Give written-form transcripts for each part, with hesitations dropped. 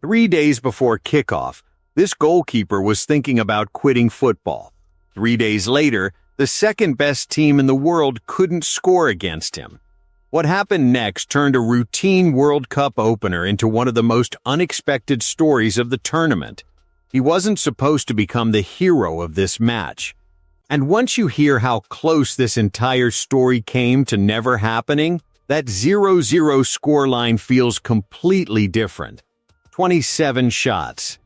3 days before kickoff, this goalkeeper was thinking about quitting football. 3 days later, the second-best team in the world couldn't score against him. What happened next turned a routine World Cup opener into one of the most unexpected stories of the tournament. He wasn't supposed to become the hero of this match. And once you hear how close this entire story came to never happening, that 0-0 scoreline feels completely different. 27 shots,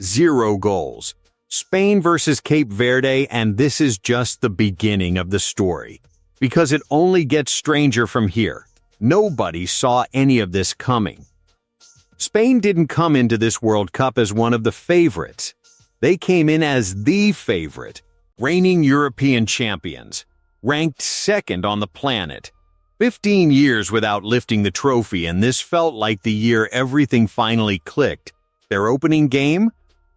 0 goals. Spain versus Cape Verde, and this is just the beginning of the story. Because it only gets stranger from here. Nobody saw any of this coming. Spain didn't come into this World Cup as one of the favorites. They came in as the favorite, reigning European champions, ranked second on the planet. 15 years without lifting the trophy, and this felt like the year everything finally clicked. Their opening game?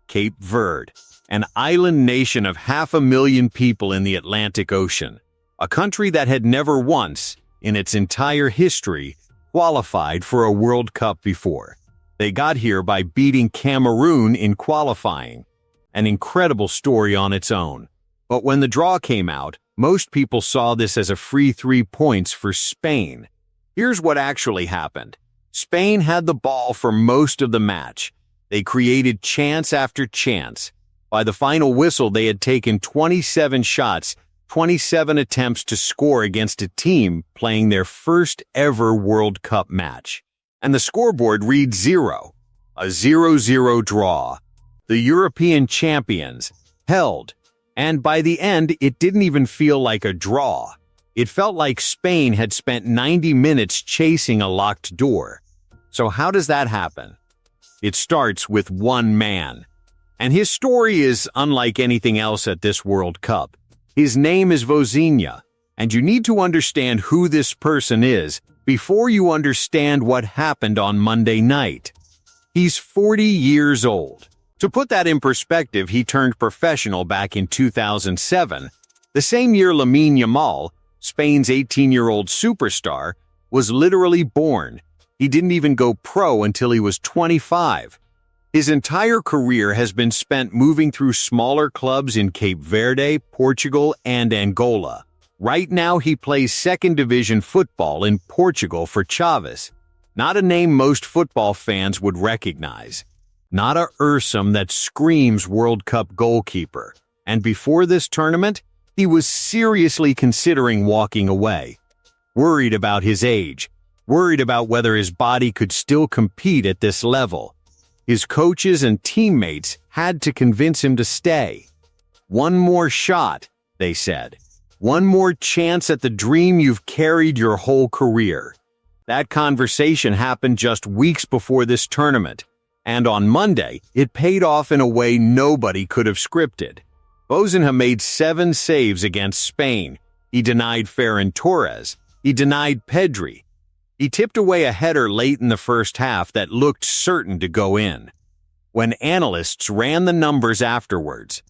Cape Verde, an island nation of 500,000 people in the Atlantic Ocean. A country that had never once, in its entire history, qualified for a World Cup before. They got here by beating Cameroon in qualifying. An incredible story on its own. But when the draw came out, most people saw this as a free 3 points for Spain. Here's what actually happened. Spain had the ball for most of the match. They created chance after chance. By the final whistle, they had taken 27 shots, 27 attempts to score against a team playing their first ever World Cup match. And the scoreboard reads 0. A 0-0 draw. The European champions held. And by the end, it didn't even feel like a draw. It felt like Spain had spent 90 minutes chasing a locked door. So how does that happen? It starts with one man. And his story is unlike anything else at this World Cup. His name is Vozinha, and you need to understand who this person is before you understand what happened on Monday night. He's 40 years old. To put that in perspective, he turned professional back in 2007. The same year Lamine Yamal, Spain's 18-year-old superstar, was literally born. He didn't even go pro until he was 25. His entire career has been spent moving through smaller clubs in Cape Verde, Portugal, and Angola. Right now he plays second division football in Portugal for Chaves. Not a name most football fans would recognize. Not a Ursum that screams World Cup goalkeeper. And before this tournament, he was seriously considering walking away. Worried about his age. Worried about whether his body could still compete at this level. His coaches and teammates had to convince him to stay. One more shot, they said. One more chance at the dream you've carried your whole career. That conversation happened just weeks before this tournament. And on Monday, it paid off in a way nobody could have scripted. Vozinha made 7 saves against Spain. He denied Ferran Torres. He denied Pedri. He tipped away a header late in the first half that looked certain to go in. When analysts ran the numbers afterwards,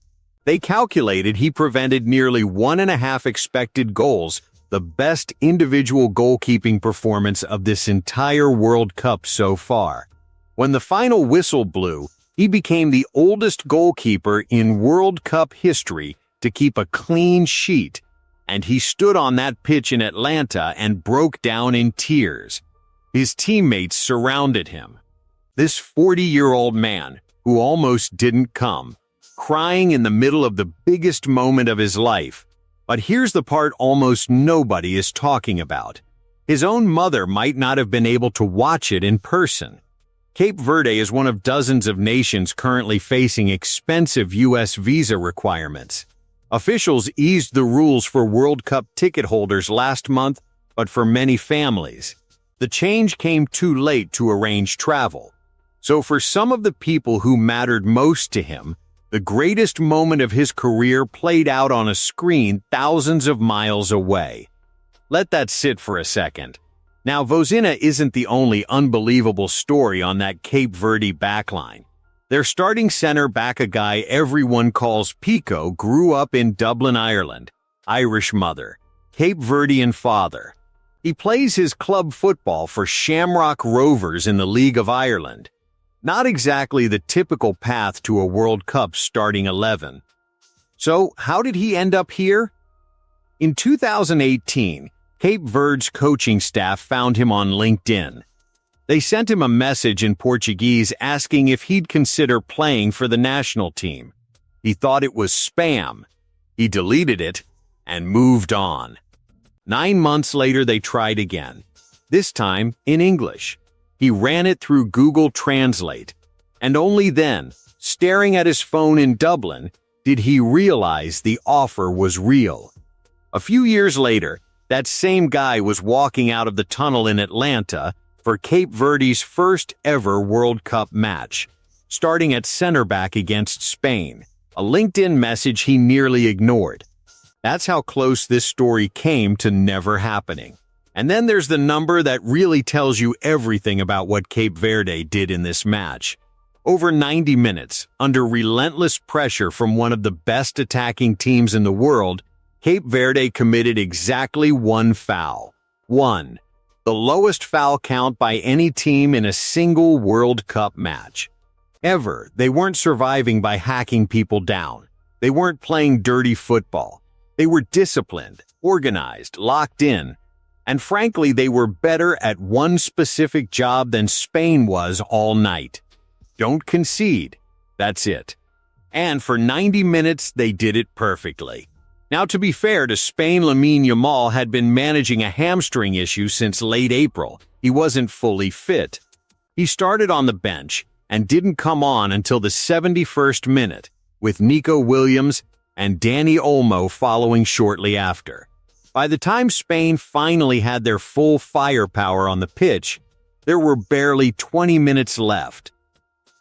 they calculated he prevented nearly 1.5 expected goals, the best individual goalkeeping performance of this entire World Cup so far. When the final whistle blew, he became the oldest goalkeeper in World Cup history to keep a clean sheet, and he stood on that pitch in Atlanta and broke down in tears. His teammates surrounded him. This 40-year-old man, who almost didn't come, crying in the middle of the biggest moment of his life. But here's the part almost nobody is talking about. His own mother might not have been able to watch it in person. Cape Verde is one of dozens of nations currently facing expensive U.S. visa requirements. Officials eased the rules for World Cup ticket holders last month, but for many families, the change came too late to arrange travel. So for some of the people who mattered most to him, the greatest moment of his career played out on a screen thousands of miles away. Let that sit for a second. Now, Vozinha isn't the only unbelievable story on that Cape Verde backline. Their starting center-back, a guy everyone calls Pico, grew up in Dublin, Ireland. Irish mother, Cape Verdean father. He plays his club football for Shamrock Rovers in the League of Ireland. Not exactly the typical path to a World Cup starting 11. So, how did he end up here? In 2018, Cape Verde's coaching staff found him on LinkedIn. They sent him a message in Portuguese asking if he'd consider playing for the national team. He thought it was spam. He deleted it and moved on. 9 months later, they tried again, this time in English. He ran it through Google Translate, and only then, staring at his phone in Dublin, did he realize the offer was real. A few years later, that same guy was walking out of the tunnel in Atlanta for Cape Verde's first ever World Cup match, starting at center back against Spain, a LinkedIn message he nearly ignored. That's how close this story came to never happening. And then there's the number that really tells you everything about what Cape Verde did in this match. Over 90 minutes, under relentless pressure from one of the best attacking teams in the world, Cape Verde committed exactly one foul. One. The lowest foul count by any team in a single World Cup match. Ever, they weren't surviving by hacking people down. They weren't playing dirty football. They were disciplined, organized, locked in. And frankly, they were better at one specific job than Spain was all night. Don't concede. That's it. And for 90 minutes, they did it perfectly. Now, to be fair to Spain, Lamine Yamal had been managing a hamstring issue since late April. He wasn't fully fit. He started on the bench and didn't come on until the 71st minute, with Nico Williams and Dani Olmo following shortly after. By the time Spain finally had their full firepower on the pitch, there were barely 20 minutes left.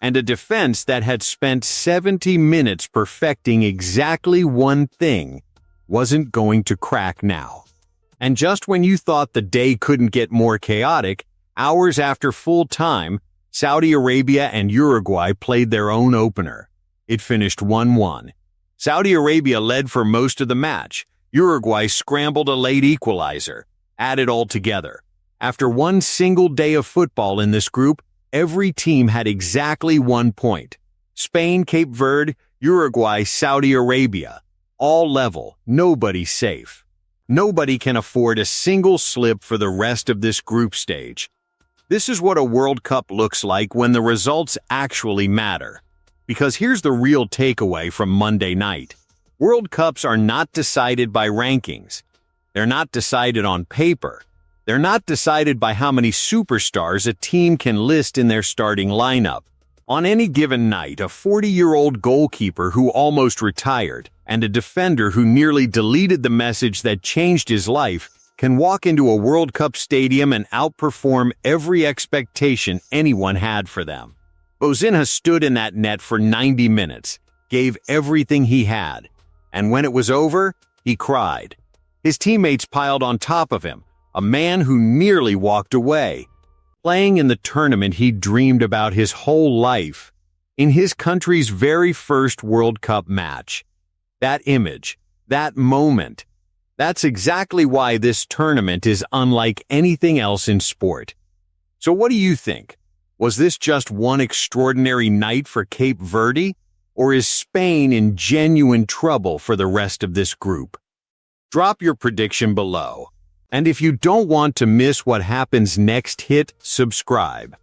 And a defense that had spent 70 minutes perfecting exactly one thing wasn't going to crack now. And just when you thought the day couldn't get more chaotic, hours after full time, Saudi Arabia and Uruguay played their own opener. It finished 1-1. Saudi Arabia led for most of the match. Uruguay scrambled a late equalizer. Add it all together. After one single day of football in this group, every team had exactly 1 point. Spain, Cape Verde, Uruguay, Saudi Arabia. All level, nobody safe. Nobody can afford a single slip for the rest of this group stage. This is what a World Cup looks like when the results actually matter. Because here's the real takeaway from Monday night. World Cups are not decided by rankings. They're not decided on paper. They're not decided by how many superstars a team can list in their starting lineup. On any given night, a 40-year-old goalkeeper who almost retired and a defender who nearly deleted the message that changed his life can walk into a World Cup stadium and outperform every expectation anyone had for them. Bozinha stood in that net for 90 minutes, gave everything he had, and when it was over, he cried. His teammates piled on top of him, a man who nearly walked away. Playing in the tournament he dreamed about his whole life, in his country's very first World Cup match. That image, that moment, that's exactly why this tournament is unlike anything else in sport. So what do you think? Was this just one extraordinary night for Cape Verde? Or is Spain in genuine trouble for the rest of this group? Drop your prediction below. And if you don't want to miss what happens next, hit subscribe.